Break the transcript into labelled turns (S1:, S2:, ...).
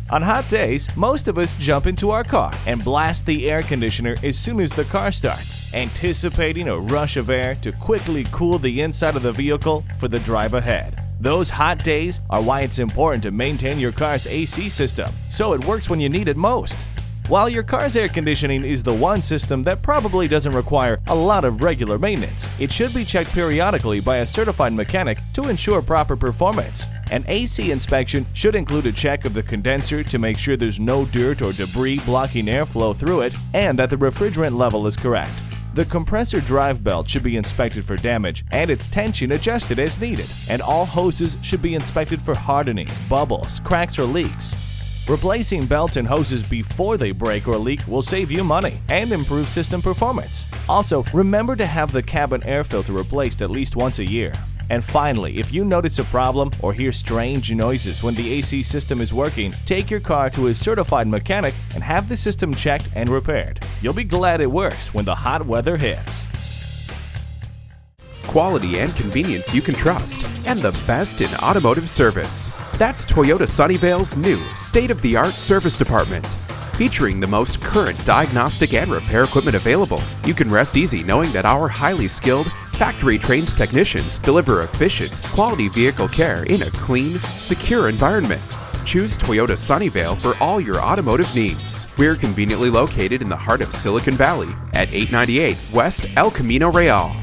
S1: On hot days, most of us jump into our car and blast the air conditioner as soon as the car starts, anticipating a rush of air to quickly cool the inside of the vehicle for the drive ahead. Those hot days are why it's important to maintain your car's AC system so it works when you need it most. While your car's air conditioning is the one system that probably doesn't require a lot of regular maintenance, it should be checked periodically by a certified mechanic to ensure proper performance. An AC inspection should include a check of the condenser to make sure there's no dirt or debris blocking airflow through it and that the refrigerant level is correct. The compressor drive belt should be inspected for damage and its tension adjusted as needed, and all hoses should be inspected for hardening, bubbles, cracks, or leaks. Replacing belts and hoses before they break or leak will save you money and improve system performance. Also, remember to have the cabin air filter replaced at least once a year. And finally, if you notice a problem or hear strange noises when the AC system is working, take your car to a certified mechanic and have the system checked and repaired. You'll be glad it works when the hot weather hits.
S2: Quality and convenience you can trust, and the best in automotive service. That's Toyota Sunnyvale's new state-of-the-art service department. Featuring the most current diagnostic and repair equipment available, you can rest easy knowing that our highly skilled, factory-trained technicians deliver efficient, quality vehicle care in a clean, secure environment. Choose Toyota Sunnyvale for all your automotive needs. We're conveniently located in the heart of Silicon Valley at 898 West El Camino Real.